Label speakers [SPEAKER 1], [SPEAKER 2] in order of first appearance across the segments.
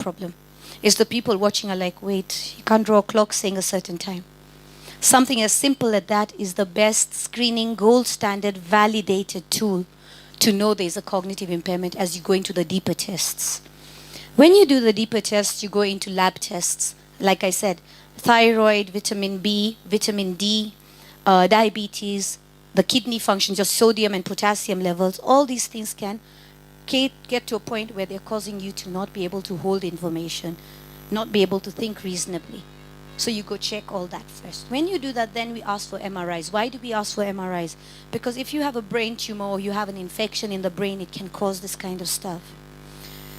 [SPEAKER 1] problem. Is the people watching are like, wait, you can't draw a clock saying a certain time. Something as simple as that is the best screening, gold standard, validated tool to know there's a cognitive impairment as you go into the deeper tests. When you do the deeper tests, you go into lab tests. Like I said, thyroid, vitamin B, vitamin D, diabetes, the kidney function, just sodium and potassium levels, all these things can get to a point where they're causing you to not be able to hold information, not be able to think reasonably. So you go check all that first. When you do that, then we ask for MRIs. Why do we ask for MRIs? Because if you have a brain tumor or you have an infection in the brain, it can cause this kind of stuff.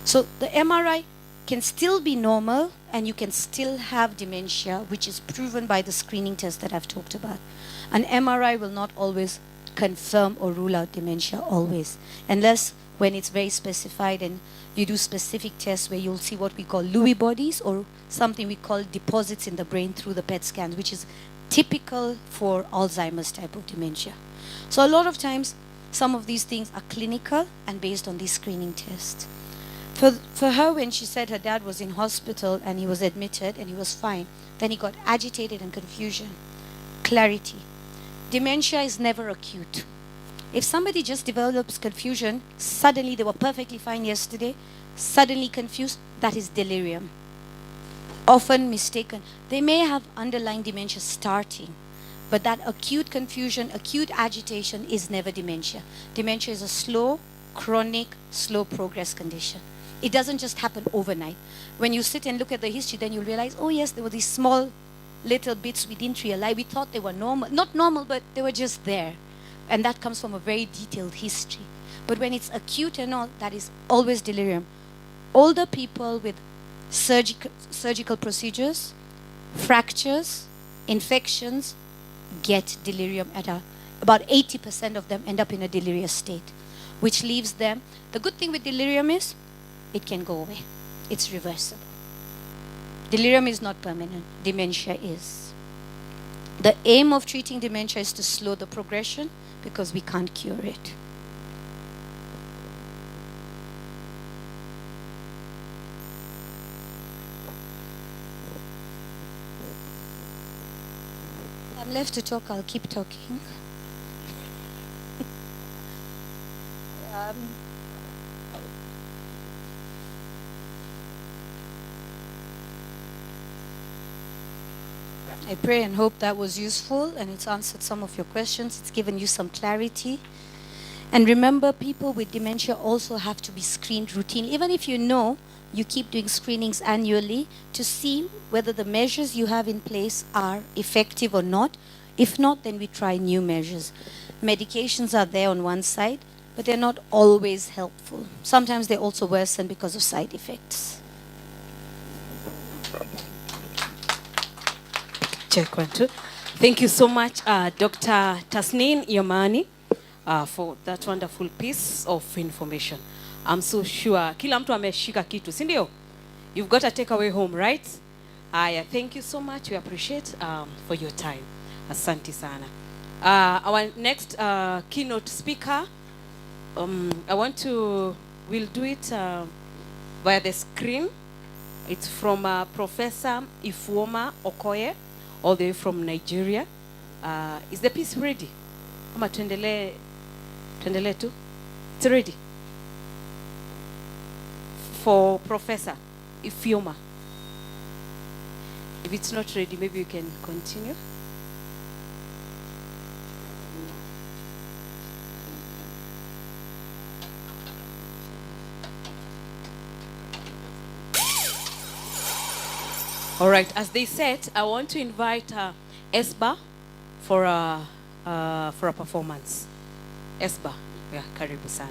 [SPEAKER 1] So the MRI can still be normal and you can still have dementia, which is proven by the screening test that I've talked about. An MRI will not always confirm or rule out dementia always, unless when it's very specified and you do specific tests where you'll see what we call Lewy bodies or something we call deposits in the brain through the PET scans, which is typical for Alzheimer's type of dementia. So a lot of times, some of these things are clinical and based on these screening tests. For her, when she said her dad was in hospital and he was admitted and he was fine, then he got agitated and confusion. Clarity. Dementia is never acute. If somebody just develops confusion, suddenly they were perfectly fine yesterday, suddenly confused, that is delirium. Often mistaken. They may have underlying dementia starting, but that acute confusion, acute agitation is never dementia. Dementia is a slow, chronic, slow progress condition. It doesn't just happen overnight. When you sit and look at the history, then you'll realize, oh yes, there were these small little bits we didn't realize. We thought they were normal. Not normal, but they were just there. And that comes from a very detailed history. But when it's acute and all, that is always delirium. Older people with surgical procedures, fractures, infections, get delirium at about 80% of them end up in a delirious state, which leaves them. The good thing with delirium is it can go away. It's reversible. Delirium is not permanent. Dementia is. The aim of treating dementia is to slow the progression because we can't cure it. I'm left to talk, I'll keep talking. I pray and hope that was useful and it's answered some of your questions. It's given you some clarity. And remember, people with dementia also have to be screened routinely. Even if you know, you keep doing screenings annually to see whether the measures you have in place are effective or not. If not, then we try new measures. Medications are there on one side, but they're not always helpful. Sometimes they also worsen because of side effects.
[SPEAKER 2] Check 1, 2. Thank you so much, Dr. Tasneen Yamani, for that wonderful piece of information. I'm so sure kila mtu ameshika kitu, si ndio? You've got a takeaway home, right? Thank you so much. We appreciate for your time. Asante sana. Our next keynote speaker, we'll do it via the screen. It's from Professor Ifeoma Okoye, all the way from Nigeria. Is the piece ready? Ama tuendelee tu? It's ready. For Professor Ifeoma. If it's not ready, maybe you can continue. All right, as they said, I want to invite Esba for a performance. Esba, yeah, karibu sana.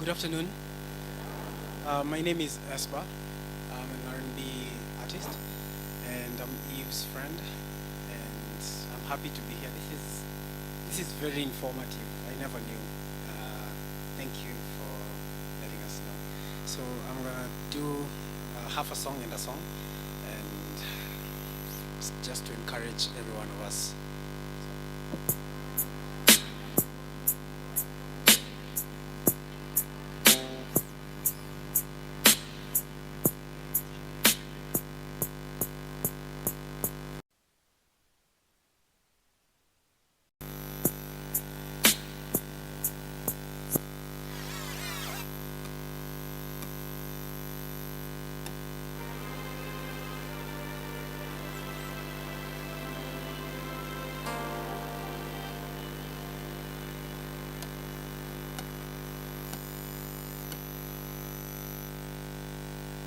[SPEAKER 3] Good afternoon. My name is Espa. I'm an R&B artist, and I'm Eve's friend. And I'm happy to be here. This is very informative. I never knew. Thank you for letting us know. So I'm gonna do half a song and a song, and just to encourage every one of us.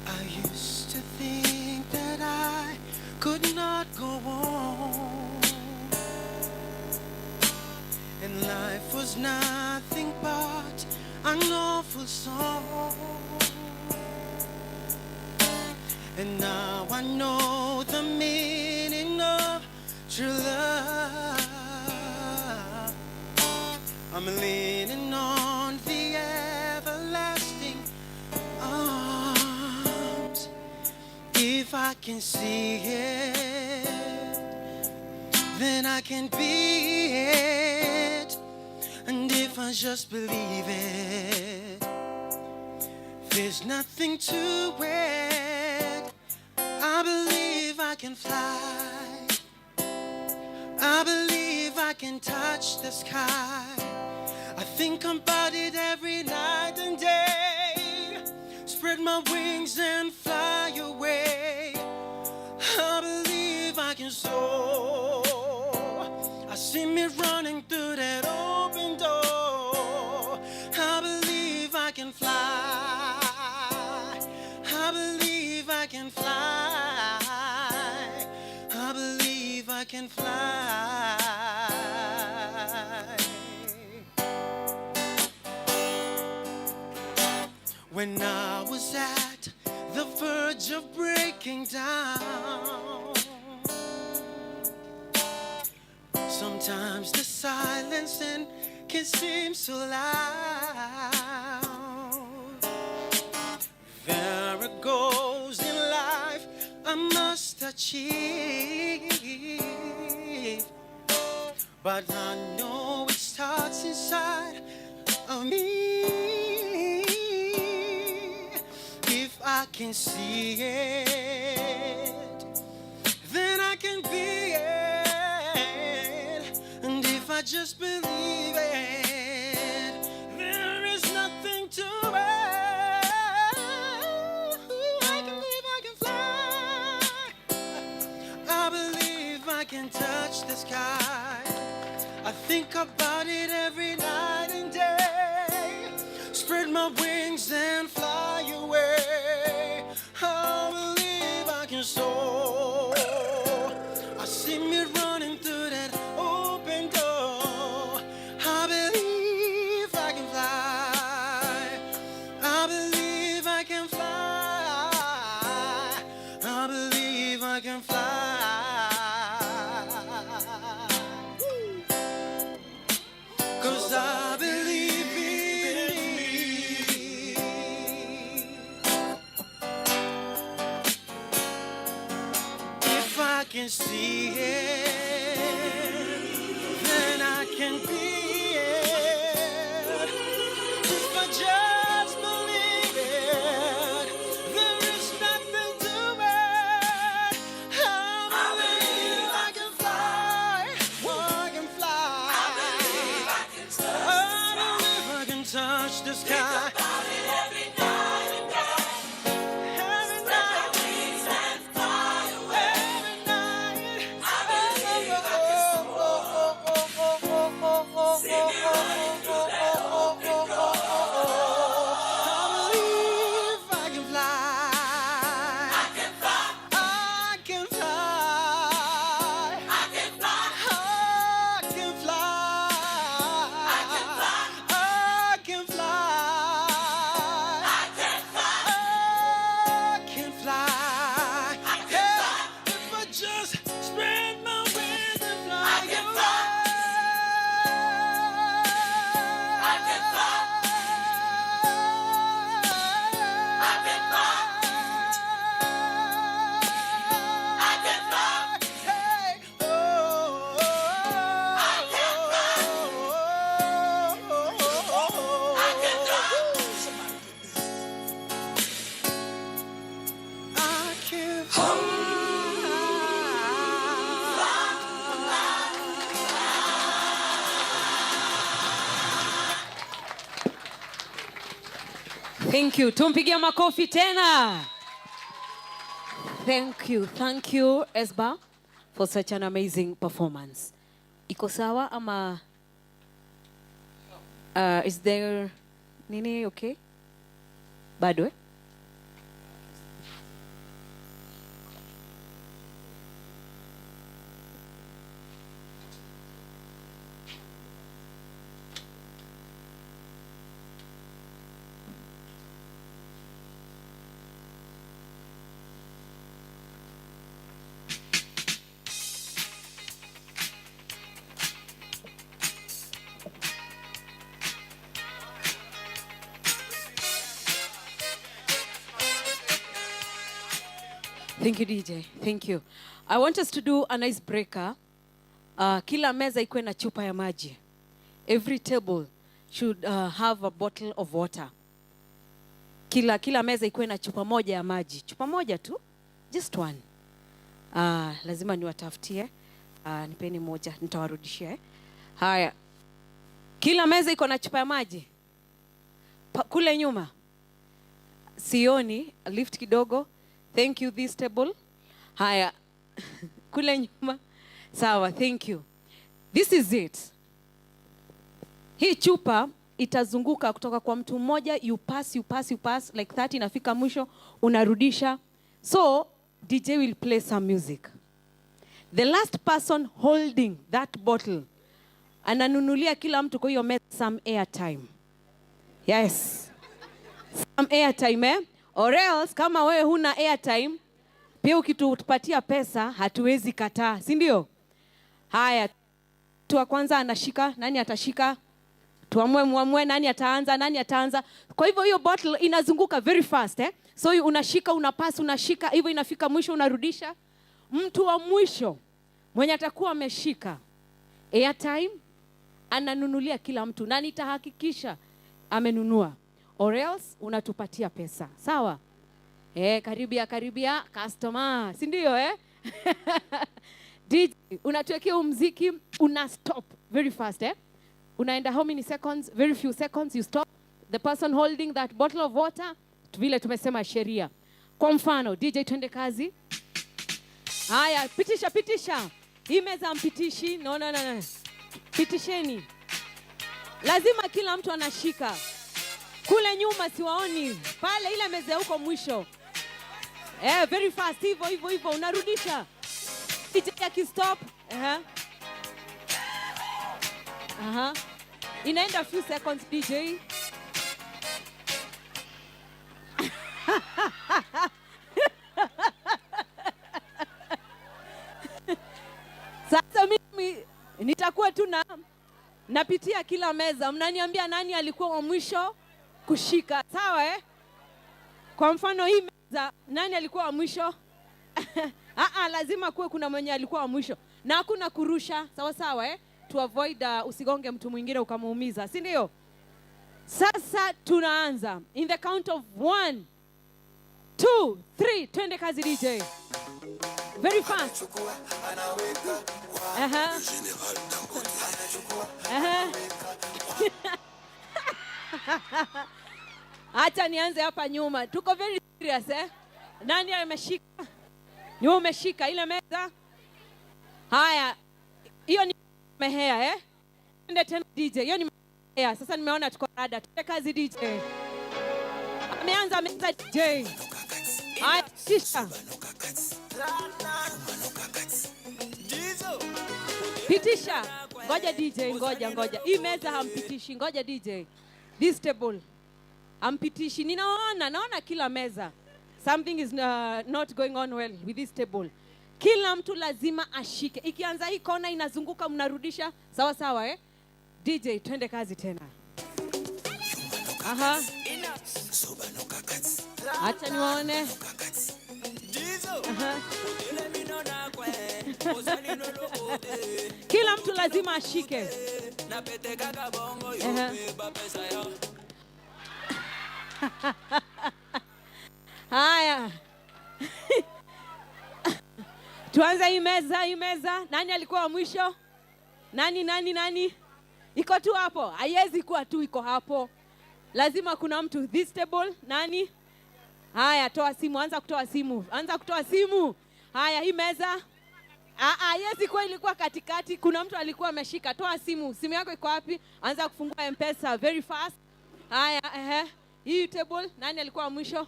[SPEAKER 3] I used to think that I could not go on, and life was nothing but an awful song. And now I know the meaning of true love. I'm leaning on the everlasting arms. If I can see it, then I can be it. And if I just believe it, there's nothing to it. I believe I can fly. I believe I can touch the sky. I think about it every night and day. Spread my wings and fly away. I believe I can soar. I see me running through that open door. I believe I can fly. I believe I can fly. I believe I can fly. When I was at the verge of breaking down, sometimes the silence can seem so loud. There are goals in life I must achieve, but I know it starts inside of me. If I can see it, then I can be it. And if I just believe it, there is nothing to it. I can believe I can fly. I believe I can touch the sky. I think about it every night and day. Spread my wings and fly away. I believe I can soar. I see me running through that open door. I believe I can fly. I believe I can fly. I believe I can fly. 'Cause I believe in me. If I can see it, then I can be it. If I just believe it, there is nothing to it. I believe I can fly. Oh, I can fly. I believe I can touch the sky. Every night. Every night. just spread my wings and fly away.
[SPEAKER 2] Thank you. Tumpigia makofi tena. Thank you, Esba, for such an amazing performance. Iko sawa ama is there nini okay? Bado eh? Thank you, DJ. Thank you. I want us to do a nice breaker. Kila meza ikuwe na chupa ya maji. Every table should have a bottle of water. Kila meza ikuwe na chupa moja ya maji. Chupa moja tu. Just one. Lazima niwatafutie. Nipeni moja. Nitawarudishia. Haya. Kila meza iko na chupa ya maji. Kule nyuma. Sioni. Lift kidogo. Thank you, this table. Haya. Kule nyuma. Sawa, thank you. This is it. Hii chupa itazunguka kutoka kwa mtu mmoja, you pass like that, inafika mwisho, unarudisha. So, DJ will play some music. The last person holding that bottle, ananunulia kila mtu kwa hiyo meza some airtime. Yes. Some airtime, eh? Or else, kama wewe huna airtime, pia ukitupatia pesa, hatuwezi kataa, si ndio? Haya, tuwa kwanza anashika, nani atashika? Muamue, nani ataanza? Kwa hivyo hiyo bottle inazunguka very fast, eh? So unashika, unapass, unashika, hivyo inafika mwisho, unarudisha. Mtu wa mwisho, mwenye atakuwa ameshika airtime, ananunulia kila mtu. Nani tahakikisha amenunua? Or else unatupatia pesa. Sawa? Karibia customer. Si ndio eh? DJ, unatuwekea muziki, una stop very fast eh? Unaenda how many seconds? Very few seconds you stop. The person holding that bottle of water, vile tumesema sheria. Kwa mfano, DJ twende kazi. Haya, pitisha. Hii meza mpitishi. No. Pitisheni. Lazima kila mtu anashika. Kule nyuma siwaoni. Pale ile meza huko mwisho. Very fast. Hivyo. Unarudisha. DJ stop. Inaenda few seconds, DJ. Sasa mimi nitakuwa tu napitia kila meza. Mnaniambia nani alikuwa wa mwisho kushika. Sawa eh? Kwa mfano hii meza, nani alikuwa wa mwisho? Lazima kuwe kuna mwenye alikuwa wa mwisho. Na hakuna kurusha. Sawa eh? To avoid usigonge mtu mwingine ukamuumiza. Si ndio? Sasa tunaanza. In the count of 1, 2, 3. Twende kazi DJ. Very fast. Acha nianze hapa nyuma. Tuko very serious eh? Nani ameshika? Ni wewe umeshika ile meza? Haya. Hiyo ni mehea eh? Twende tena DJ. Hiyo ni mehea. Sasa nimeona tuko rada. Twende kazi DJ. Ameanza meza DJ. Haya, kisha. Pitisha. Ngoja DJ, ngoja. Hii meza hampitishi. Ngoja DJ. This table hampitishi. Naona kila meza. Something is not going on well with this table. Kila mtu lazima ashike. Ikianza hii kona inazunguka mnarudisha. Sawa sawa eh? DJ twende kazi tena. Aha. Acha niwaone. Aha. Kila mtu lazima ashike. Haya. Tuanze hii meza. Nani alikuwa wa mwisho? Nani? Iko tu hapo. Haiwezi kuwa tu iko hapo. Lazima kuna mtu. This table. Nani? Haya, toa simu. Anza kutoa simu. Haya, hii meza. Haiwezi kuwa ilikuwa katikati. Kuna mtu alikuwa ameshika. Toa simu. Simu yako iko wapi? Anza kufungua M-Pesa very fast. Haya, hii table. Nani alikuwa wa mwisho?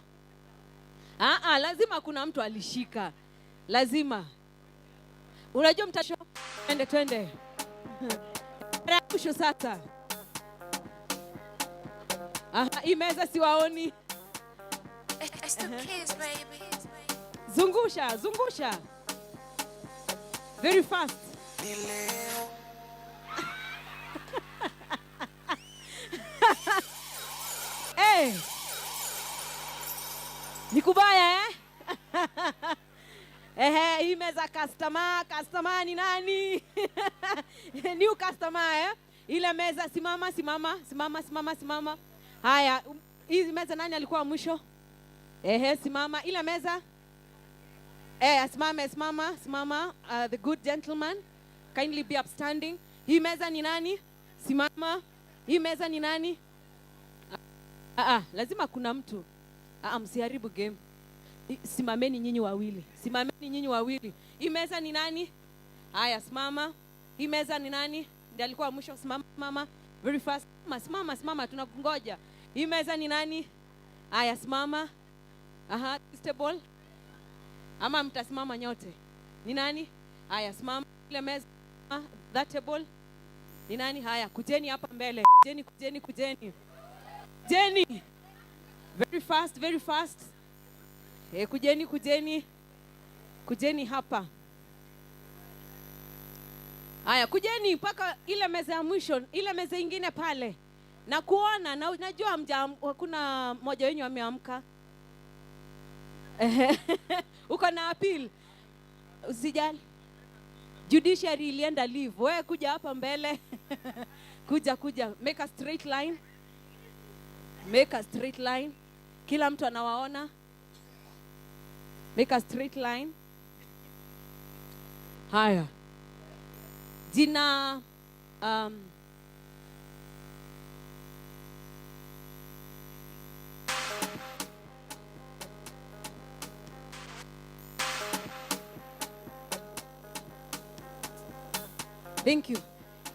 [SPEAKER 2] Lazima kuna mtu alishika. Lazima. Unajua mtasho? Twende. Mwisho sasa. Hii meza siwaoni. Zungusha. Very fast. Hey. Nikubaya hii meza customer ni nani? New customer Ile meza simama. Haya, hii meza nani alikuwa mwisho? Simama. Ile meza simama. The good gentleman kindly be upstanding. Hii meza ni nani? Simama. Hii meza ni nani? Lazima kuna mtu. Msiharibu game. Simameni nyinyi wawili. Hii meza ni nani? Haya, simama. Hii meza ni nani? Ndiye alikuwa mwisho. Simama. Very fast. Simama. Tunakungoja. Hii meza ni nani? Haya, simama. This table. Ama mtasimama nyote. Ni nani? Haya, simama. Ile meza. That table. Ni nani? Haya, kujeni hapa mbele. Kujeni. Very fast. Kujeni hapa. Haya, kujeni mpaka ile meza ya mwisho, ile meza ingine pale. Na kuona, na najua kuna mmoja wenu ameamka. Uko na appeal. Usijali. Judiciary ilienda leave. Wewe kuja hapa mbele. Kuja. Make a straight line. Kila mtu anawaona. Make a straight line. Haya. Jina Thank you.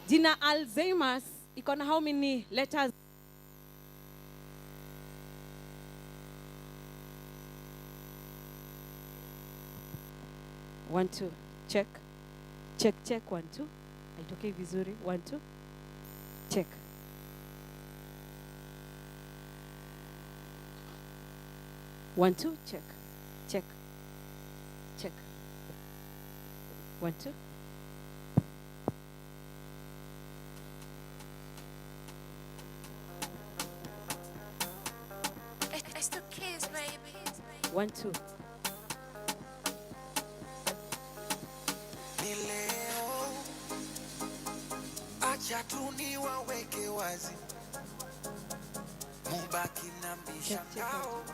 [SPEAKER 2] Jina Alzheimer'S iko na how many letters? One, two. Check. 1 2. Haitokei vizuri. 1 2. Check. One, two. Check. 1 2.
[SPEAKER 4] It's the kids, baby.
[SPEAKER 2] 1 2.
[SPEAKER 3] Acha tu niwaweke wazi, mubaki na mishangao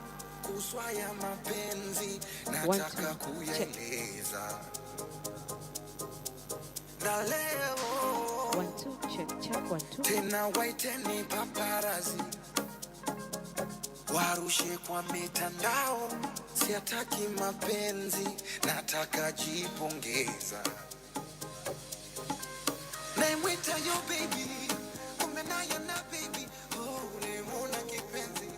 [SPEAKER 3] kuswa ya mapenzi, nataka kuyaeleza. Na leo
[SPEAKER 2] 1 2. Check. 1 2.
[SPEAKER 3] tena waiteni paparazi, warushe kwa mitandao, siataki mapenzi, nataka jipongeza. Naimwita yo baby, kumbe naye na baby, ulimwona kipenzi.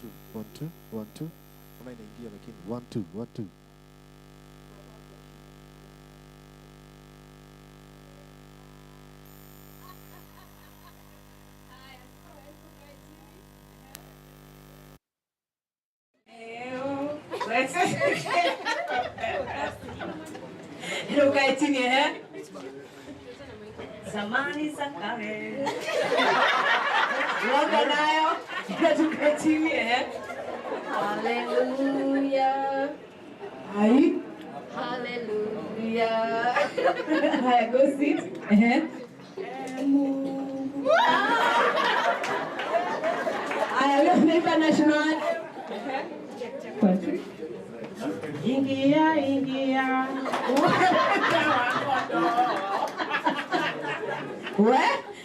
[SPEAKER 5] two, 1 2 1 2. Kama inaingia lakini 1 2 1 2.
[SPEAKER 6] Ukae chini zamani za kale Loga nayo tukae chini Hallelujah. Hai. Hallelujah. Haya, go sit. Haya, leo international. Ingia. We?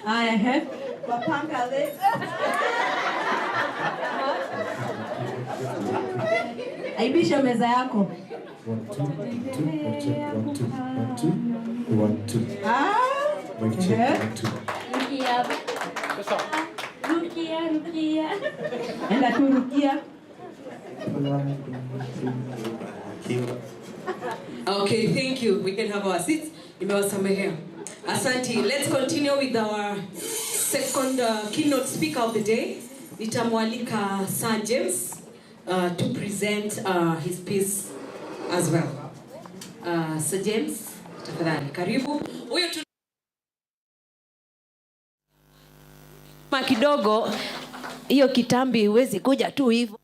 [SPEAKER 6] Haya, wapanga le. Aibisha meza yako.
[SPEAKER 5] 1 2 1 2 1 2
[SPEAKER 6] Ah.
[SPEAKER 5] Mic check 1 2.
[SPEAKER 6] Rukia. Enda tu Rukia.
[SPEAKER 2] Okay, thank you. We can have our seats. Nimewasamehea. Asante. Let's continue with our second keynote speaker of the day. Nitamwalika Sir James to present his piece as well. Sir James, tafadhali karibu. Huyo tu kidogo, hiyo kitambi huwezi kuja tu hivyo.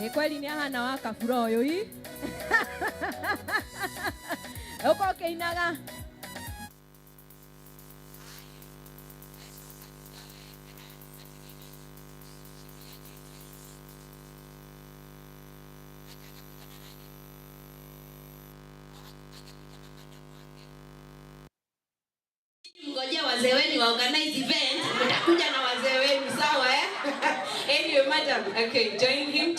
[SPEAKER 7] Ni kweli ni hana waka furo yo hii. Uko keinaga.
[SPEAKER 2] Mngojea wazee wenu wa organize event, mtakuja na wazee wenu, sawa Anyway, madam, okay, join him.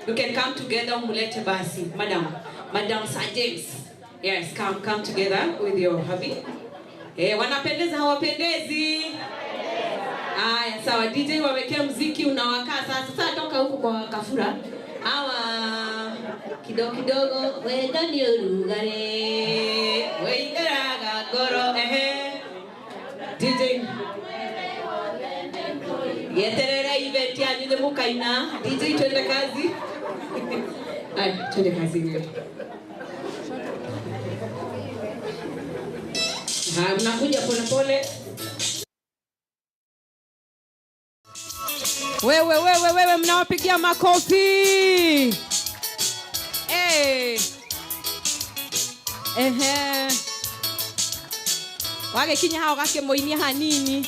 [SPEAKER 2] You can come together, mulete basi. Madam Sir James. Yes, come together with your hubby. Wanapendeza hawapendezi? Haya, sawa. DJ wawekea muziki unawakaa sasa. Sasa toka huko kwa kafura. Hawa kidogo wendo ni urugare. Weigaraga goro DJ yeterere event yanyu nĩ mũkaina. DJ twende kazi. Haya, twende kazi wewe. Mnakuja pole.
[SPEAKER 7] Wewe mnawapigia makofi. Wage kinya hao gake moinia hanini.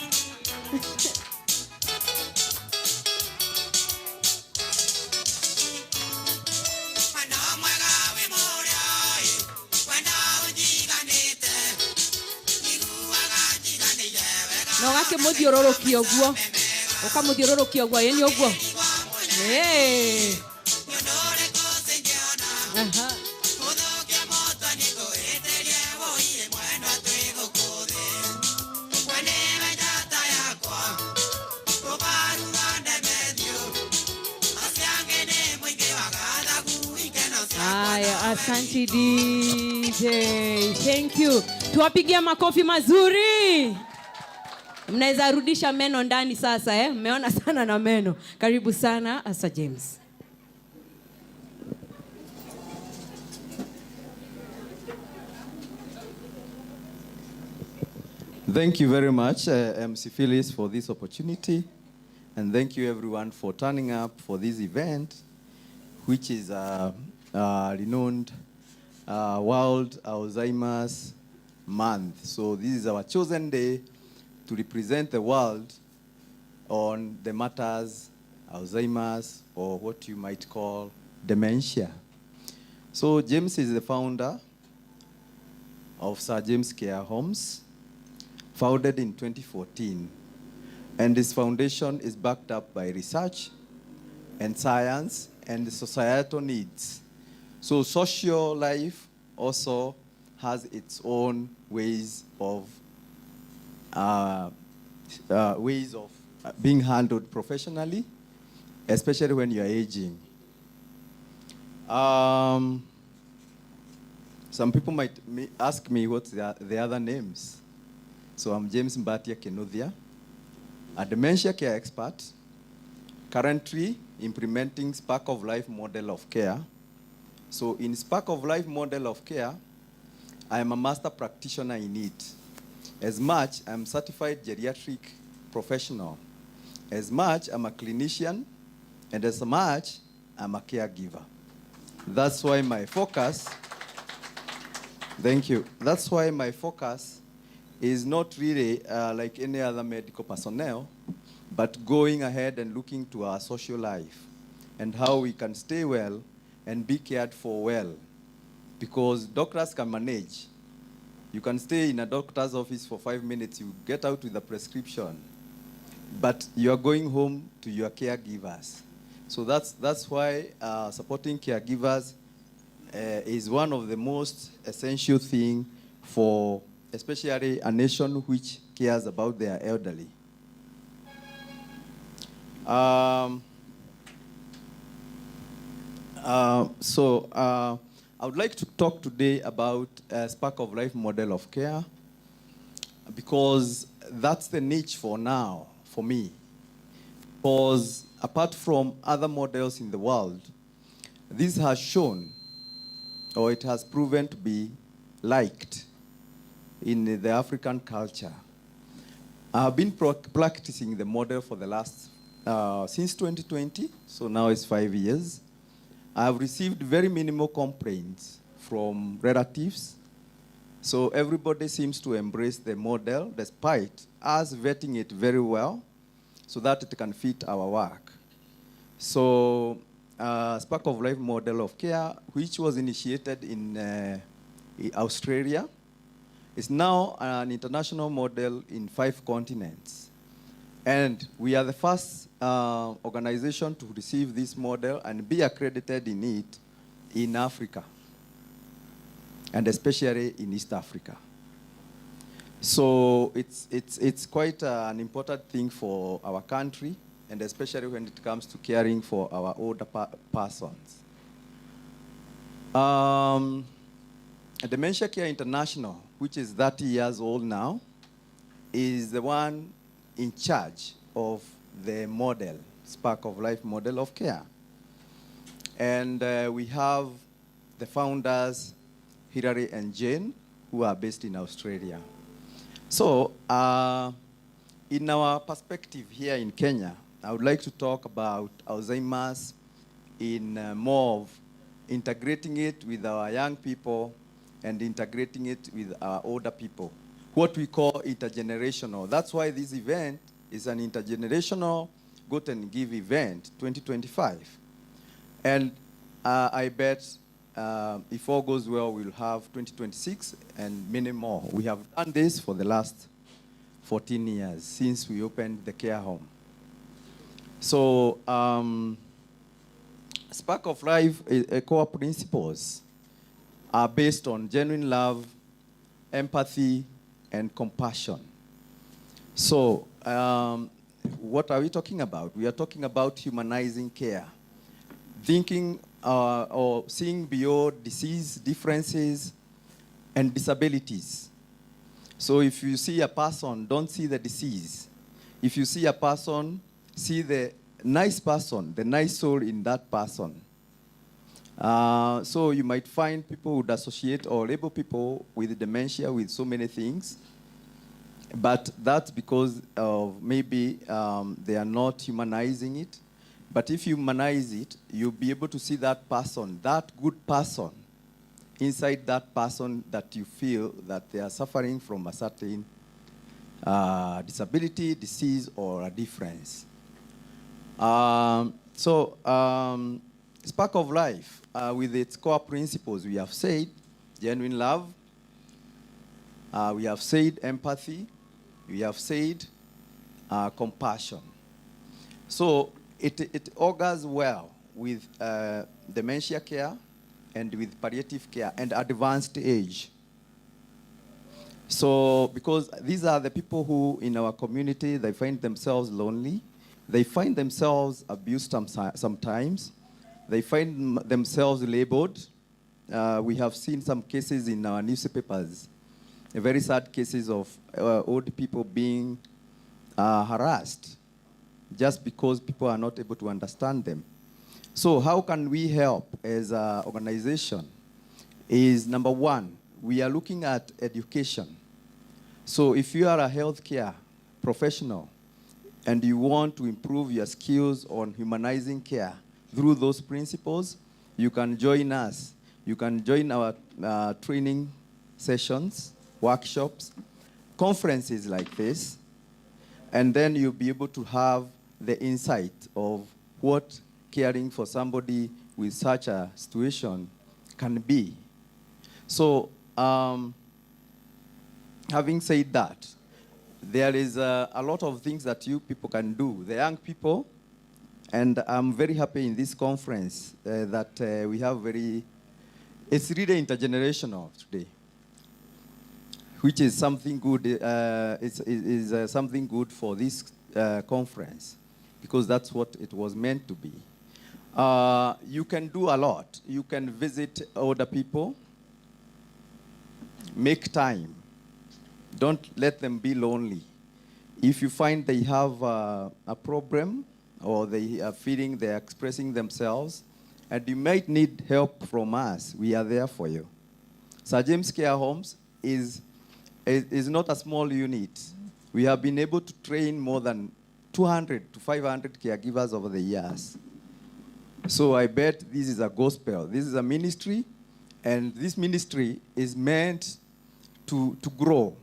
[SPEAKER 7] No gake muthiororokia guo. Ukamuthiororokia guo yeni uguo. Asante DJ. Thank you. Tuwapigia makofi mazuri. Mnaweza rudisha meno ndani sasa Mmeona sana na meno. Karibu sana Sir James.
[SPEAKER 8] Thank you very much, MC Phyllis, for this opportunity. And thank you everyone for turning up for this event, which is renowned World Alzheimer's Month. So this is our chosen day to represent the world on the matters Alzheimer's, or what you might call dementia. So James is the founder of Sir James Care Homes, founded in 2014. And this foundation is backed up by research and science and the societal needs. So social life also has its own ways of being handled professionally, especially when you're aging. Some people might ask me what's the other names. So I'm James Mbatia Kenuthia, a dementia care expert, currently implementing Spark of Life model of care. So in Spark of Life model of care, I am a master practitioner in it. As much, I'm certified geriatric professional. As much, I'm a clinician, and as much, I'm a caregiver. That's why my focus, thank you. That's why my focus is not really like any other medical personnel, but going ahead and looking to our social life and how we can stay well and be cared for well. Because doctors can manage. You can stay in a doctor's office for 5 minutes, you get out with a prescription, but you are going home to your caregivers. So that's why supporting caregivers is one of the most essential things for especially a nation which cares about their elderly. I would like to talk today about Spark of Life model of care, because that's the niche for now, for me. Because apart from other models in the world, this has shown, or it has proven to be liked in the African culture. I've been practicing the model for the last, since 2020, so now it's 5 years. I've received very minimal complaints from relatives. So everybody seems to embrace the model despite us vetting it very well so that it can fit our work. So Spark of Life model of care, which was initiated in Australia, is now an international model in 5 continents. And we are the first organization to receive this model and be accredited in it in Africa, and especially in East Africa. So it's quite an important thing for our country, and especially when it comes to caring for our older persons. Dementia Care International, which is 30 years old now, is the one in charge of the model, Spark of Life model of care. And we have the founders, Hilary and Jane, who are based in Australia. So in our perspective here in Kenya, I would like to talk about Alzheimer's in more of integrating it with our young people and integrating it with our older people, what we call intergenerational. That's why this event is an intergenerational Go and Give event 2025. And I bet if all goes well, we'll have 2026 and many more. We have done this for the last 14 years since we opened the care home. So Spark of Life core principles are based on genuine love, empathy, and compassion. So what are we talking about? We are talking about humanizing care, thinking or seeing beyond disease, differences, and disabilities. So if you see a person, don't see the disease. If you see a person, see the nice person, the nice soul in that person. So you might find people would associate or label people with dementia with so many things, but that's because of maybe they are not humanizing it. But if you humanize it, you'll be able to see that person, that good person, inside that person that you feel that they are suffering from a certain disability, disease, or a difference. Spark of Life, with its core principles, we have said genuine love, we have said empathy, we have said compassion. So it augurs well with dementia care and with palliative care and advanced age. So, because these are the people who in our community, they find themselves lonely, they find themselves abused sometimes, they find themselves labeled. We have seen some cases in our newspapers, very sad cases of old people being harassed just because people are not able to understand them. So how can we help as an organization? Is number one, we are looking at education. So if you are a healthcare professional and you want to improve your skills on humanizing care through those principles, you can join us. You can join our training sessions, workshops, conferences like this, and then you'll be able to have the insight of what caring for somebody with such a situation can be. So, having said that, there is a lot of things that you people can do, the young people, and I'm very happy in this conference that we have it's really intergenerational today, which is something good, is something good for this conference, because that's what it was meant to be. You can do a lot. You can visit older people, make time. Don't let them be lonely. If you find they have a problem or they are feeling they're expressing themselves, and you might need help from us, we are there for you. Sir James Care Homes is not a small unit. We have been able to train more than 200 to 500 caregivers over the years. So I bet this is a gospel. This is a ministry, and this ministry is meant to grow.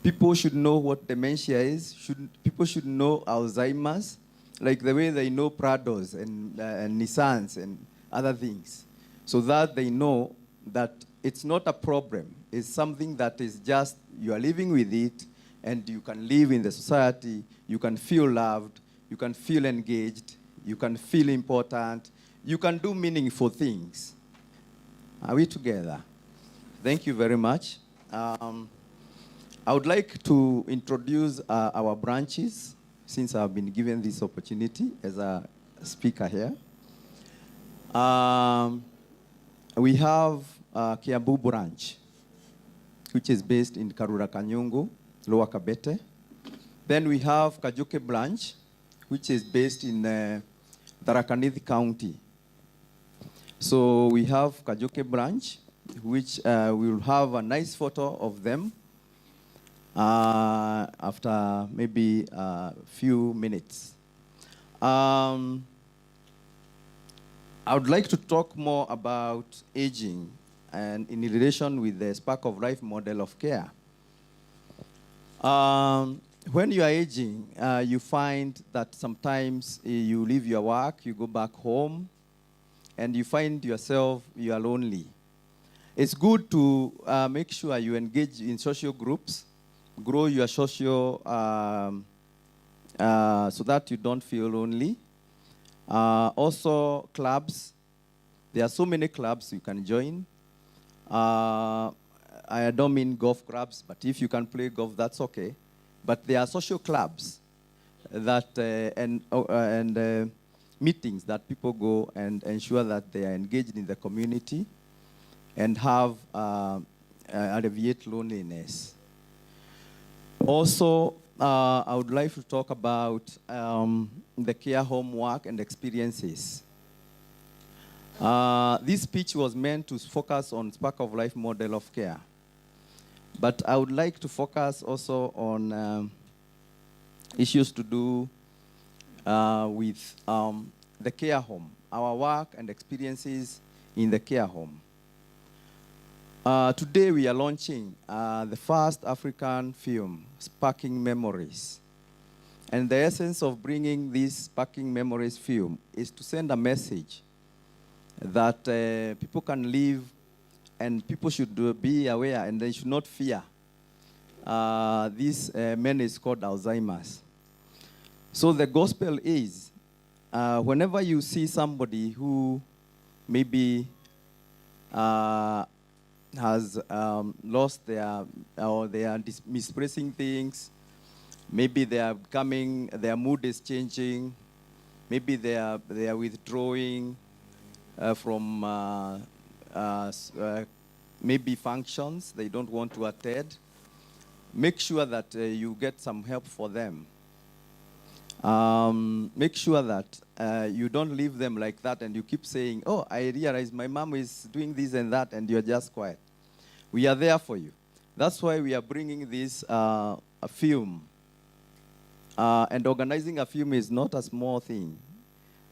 [SPEAKER 8] People should know what dementia is. People should know Alzheimer's, like the way they know Prados and Nissans and other things, so that they know that it's not a problem. It's something that is just, you are living with it, and you can live in the society, you can feel loved, you can feel engaged, you can feel important, you can do meaningful things. Are we together? Thank you very much. I would like to introduce our branches, since I've been given this opportunity as a speaker here. We have Kiambu branch, which is based in Karura Kanyungu, Lower Kabete. Then we have Kajuke branch, which is based in Tharaka Nithi County. So we have Kajuke branch, which we will have a nice photo of them after maybe a few minutes. I would like to talk more about aging and in relation with the Spark of Life model of care. When you are aging, you find that sometimes you leave your work, you go back home, and you find yourself, you are lonely. It's good to make sure you engage in social groups, grow your social, so that you don't feel lonely. Also, clubs. There are so many clubs you can join. I don't mean golf clubs, but if you can play golf, that's okay. But there are social clubs that and meetings that people go and ensure that they are engaged in the community and have alleviate loneliness. Also, I would like to talk about the care home work and experiences. This speech was meant to focus on Spark of Life model of care. But I would like to focus also on issues to do with the care home, our work and experiences in the care home. Today we are launching the first African film, Sparking Memories. And the essence of bringing this Sparking Memories film is to send a message that people can live and people should be aware and they should not fear. This menace called Alzheimer's. So the gospel is whenever you see somebody who maybe has lost their, or they are misplacing things, maybe they are coming, their mood is changing, maybe they are withdrawing from maybe functions they don't want to attend, make sure that you get some help for them. Make sure that you don't leave them like that and you keep saying, oh, I realize my mom is doing this and that, and you're just quiet. We are there for you. That's why we are bringing this a film. And organizing a film is not a small thing.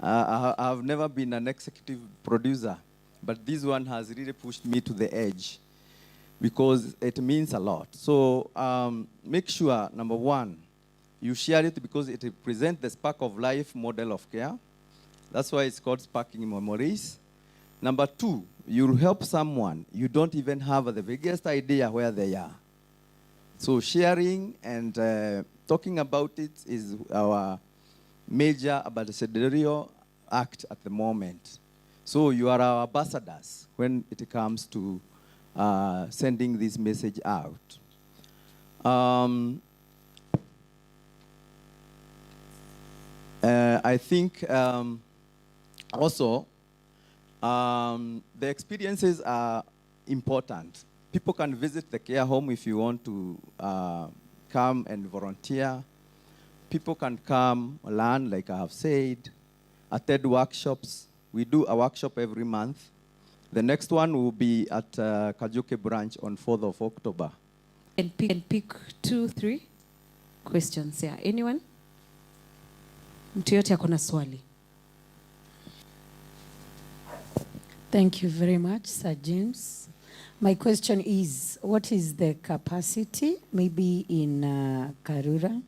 [SPEAKER 8] I have never been an executive producer, but this one has really pushed me to the edge because it means a lot. So make sure, number one, you share it because it represents the Spark of Life model of care. That's why it's called Sparking Memories. Number two, you'll help someone. You don't even have the biggest idea where they are. So sharing and talking about it is our major ambassadorial act at the moment. So you are our ambassadors when it comes to sending this message out. I think also the experiences are important. People can visit the care home if you want to come and volunteer. People can come, learn, like I have said, attend workshops. We do a workshop every month. The next one will be at Kajuke branch on 4th of October.
[SPEAKER 2] And pick 2, 3 questions here. Anyone? Mtu yote akona swali.
[SPEAKER 9] Thank you very much, Sir James. My question is, what is the capacity, maybe in Karura?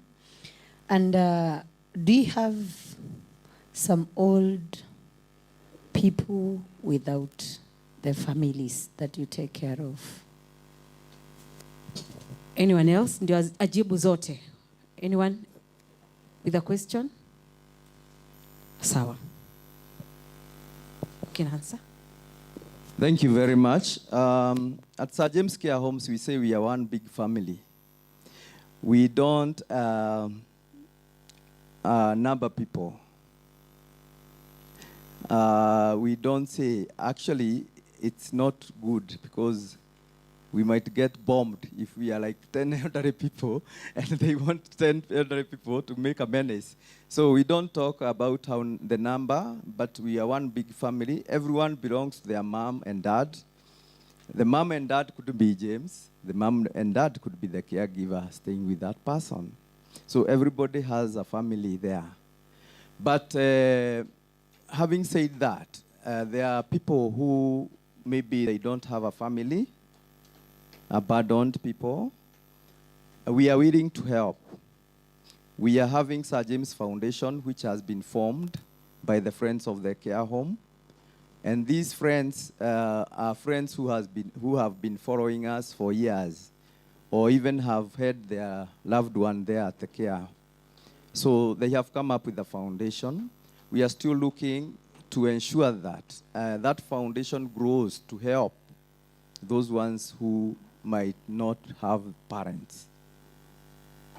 [SPEAKER 9] And do you have some old people without the families that you take care of?
[SPEAKER 2] Anyone else? Ndio ajibu zote. Anyone with a question? Sawa. Can answer.
[SPEAKER 8] Thank you very much. At Sir James Care Homes, we say we are one big family. We don't number people. We don't say, actually, it's not good because we might get bombed if we are like 10 elderly people and they want 10 elderly people to make a menace. So we don't talk about how the number, but we are one big family. Everyone belongs to their mom and dad. The mom and dad could be James. The mom and dad could be the caregiver staying with that person. So everybody has a family there. But having said that, there are people who maybe they don't have a family, abandoned people. We are willing to help. We are having Sir James Foundation, which has been formed by the friends of the care home. And these friends are friends who have been following us for years, or even have had their loved one there at the care. So they have come up with a foundation. We are still looking to ensure that that foundation grows to help those ones who might not have parents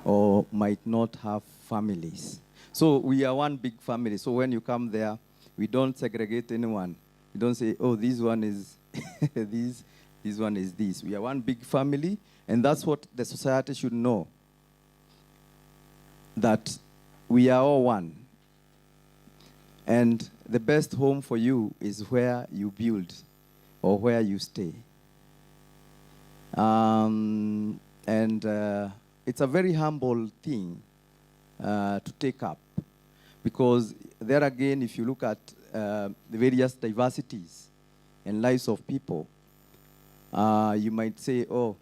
[SPEAKER 8] or might not have families. So we are one big family. So when you come there, we don't segregate anyone. We don't say, oh, this one is this one is this. We are one big family, and that's what the society should know, that we are all one. And the best home for you is where you build or where you stay. It's a very humble thing to take up, because there again, if you look at the various diversities and lives of people, you might say, oh,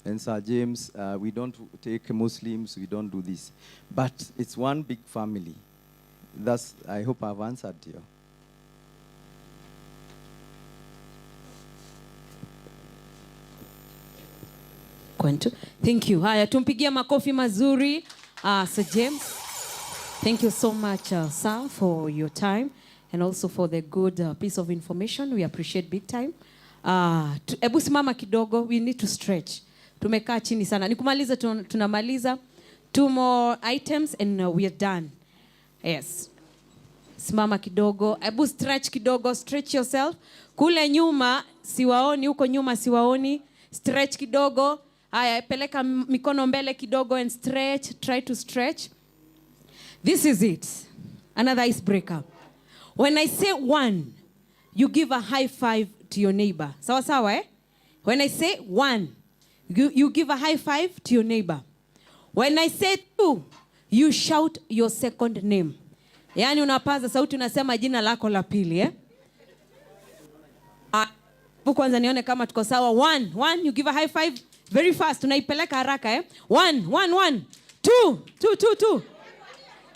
[SPEAKER 8] and Sir James, we don't take Muslims, we don't do this. But it's one big family. That's, I hope I've answered you.
[SPEAKER 2] Thank you. Haya, tumpigia makofi mazuri. Sir James.
[SPEAKER 7] Thank you so much, sir, for your time and also for the good piece of information. We appreciate big time. Ebu simama kidogo, we need to stretch. Tumekaa chini sana. Nikumaliza, tunamaliza. 2 more items and we are done. Yes. Simama kidogo. Ebu stretch kidogo, stretch yourself. Kule nyuma, siwaoni, huko nyuma siwaoni. Stretch kidogo. Haya, peleka mikono mbele kidogo and stretch. Try to stretch. This is it. Another icebreaker. When I say 1, you give a high five to your neighbor. Sawa sawa, eh? When I say 1, you give a high five to your neighbor. When I say 2, you shout your second name. Yani unapaza sauti unasema jina lako la pili, eh? Kwanza nione kama tuko sawa. 1, you give a high five very fast. Unaipeleka haraka, eh? 1, 2, 2.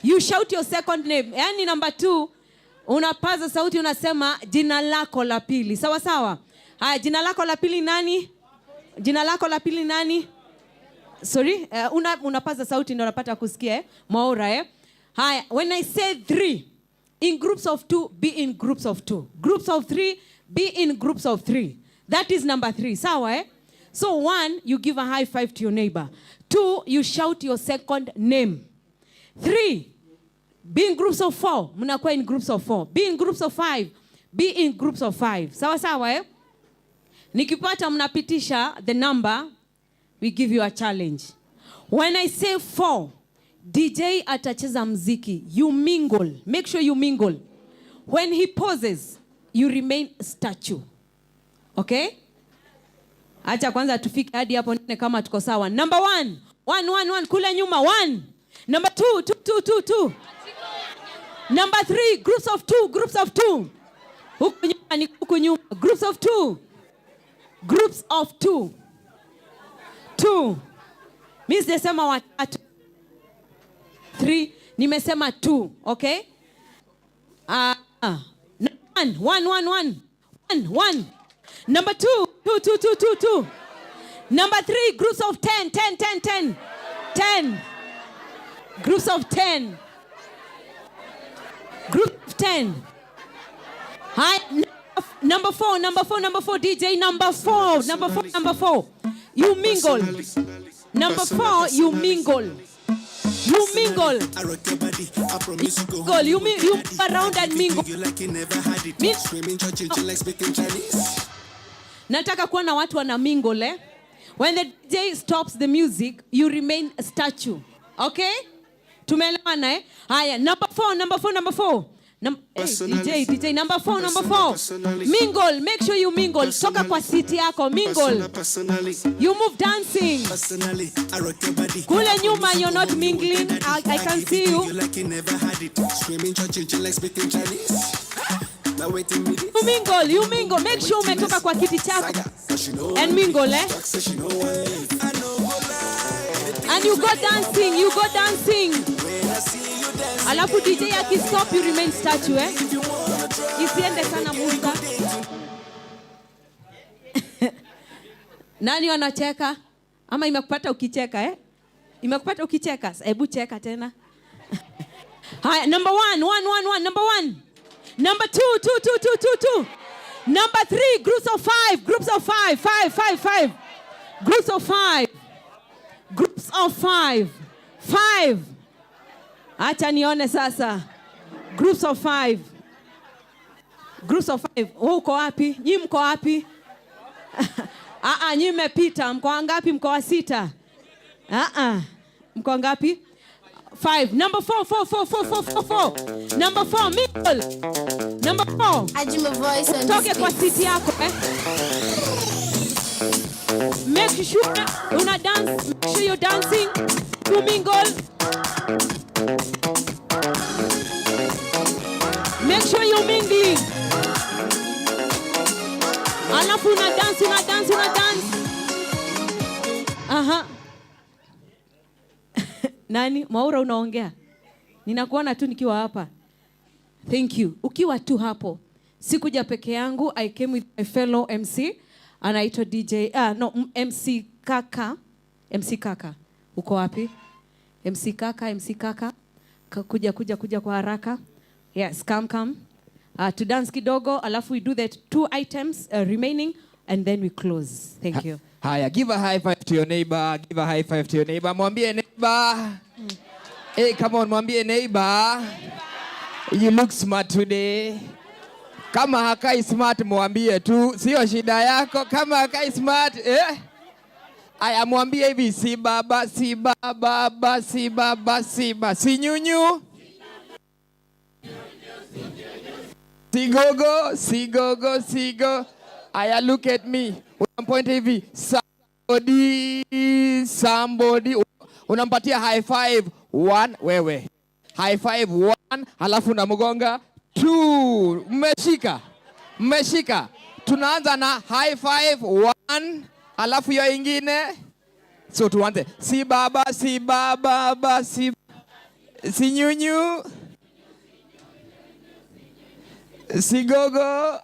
[SPEAKER 7] You shout your second name. Yani number 2, unapaza sauti unasema jina lako la pili. Sawa sawa? Haya, jina lako la pili nani? Jina lako la pili nani? Sorry, unapaza sauti ndio unapata kusikia, eh? Maura, eh? Haya, when I say 3, in groups of 2, be in groups of 2. Groups of 3, be in groups of 3. That is number 3. Sawa, eh? So 1, you give a high five to your neighbor. 2, you shout your second name. 3, be in groups of 4. Mnakuwa in groups of 4. Be in groups of 5. Be in groups of 5. Sawa sawa, eh? Nikipata mnapitisha the number, we give you a challenge. When I say 4, DJ atacheza mziki. You mingle. Make sure you mingle. When he pauses, you remain statue. Okay? Acha kwanza tufike hadi hapo nene kama tuko sawa. Number 1. 1. Kule nyuma 1. Number 2. 2. Number 3. Groups of 2. Groups of 2. Huku nyuma ni huku nyuma. Groups of 2. Groups of 2. 2. Mimi sijasema watatu. 3. Nimesema 2. Okay? 1. Number 2. 2. Number 3. Groups of 10. 10. Groups of 10. Group of 10. Hi. Number 4. DJ. Number 4. You mingle. Number 4. You mingle. You mingle. You move around and mingle. Nataka kuona watu wana mingle, eh? When the DJ stops the music, you remain a statue. Okay? Tumeelewana, eh? Haya, number 4. DJ, number 4. Mingle, make sure you mingle. Toka kwa city yako, mingle. You move dancing. Kule nyuma, you're not mingling. I can see you. You mingle. Make sure umetoka kwa kiti chako. And mingle, eh? And you go dancing. Alafu DJ akistop, you remain statue, eh? Isiende sana muda. Nani wanacheka? Ama imekupata ukicheka, eh? Imekupata ukicheka? Hebu cheka tena. Haya, number 1. Number 1. Number 2. Number 3, groups of 5. Groups of 5. 5. Groups of 5. Groups of 5. 5. Acha nione sasa. Groups of 5. Groups of 5. Uko wapi? Nyi mko wapi? Nyi mmepita. Mko wangapi? Mko wa 6. Mko ngapi? 5. Number 4. Number 4, mingle. Number 4.
[SPEAKER 4] Ajima voice and
[SPEAKER 7] toke kwa city yako, eh? Make sure una dance. Make sure you're dancing. You mingle. Make sure you're mingling. Alafu una dance. Nani? Maura unaongea? Ninakuona tu nikiwa hapa. Thank you. Ukiwa tu hapo. Sikuja peke yangu. I came with my fellow MC. Anaitwa DJ. MC Kaka. MC Kaka. Uko wapi? MC Kaka. Kuja kwa haraka. Yes, come. To dance kidogo, alafu we do the 2 items remaining and then we close. Thank you.
[SPEAKER 10] Haya, give a high five to your neighbor. Give a high five to your neighbor. Mwambie neighbor. Hey, come on, mwambie neighbor. You look smart today. Kama hakai smart mwambie tu, sio shida yako. Kama hakai smart, aya mwambie hivi, si baba, si baba, si baba, si baba, si nyunyu. Sigogo, sigogo, sigo. Aya, look at me. Unampoint hivi, somebody. Unampatia high five 1, wewe. High five 1, halafu unamgonga 2. Mmeshika. Tunaanza na high five 1, halafu hiyo ingine. So tuanze. Si baba, si baba, si nyunyu. Sigogo.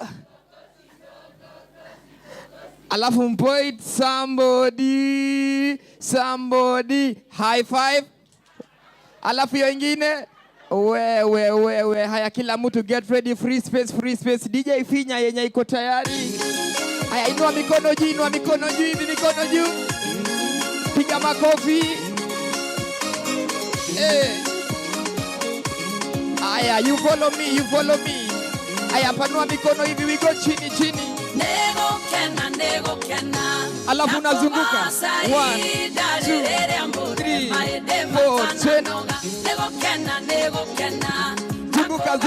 [SPEAKER 10] Alafu mpoint somebody. High five. Alafu hiyo ingine. We. Haya, kila mtu get ready. Free space. DJ finya yenye iko tayari. Haya, inua mikono juu, mikono juu. Piga makofi. Haya, you follow me. Haya, panua mikono hivi, we go chini. Nego kena. Alafu unazunguka. 1, 2, 3, 4, 10. Zunguka.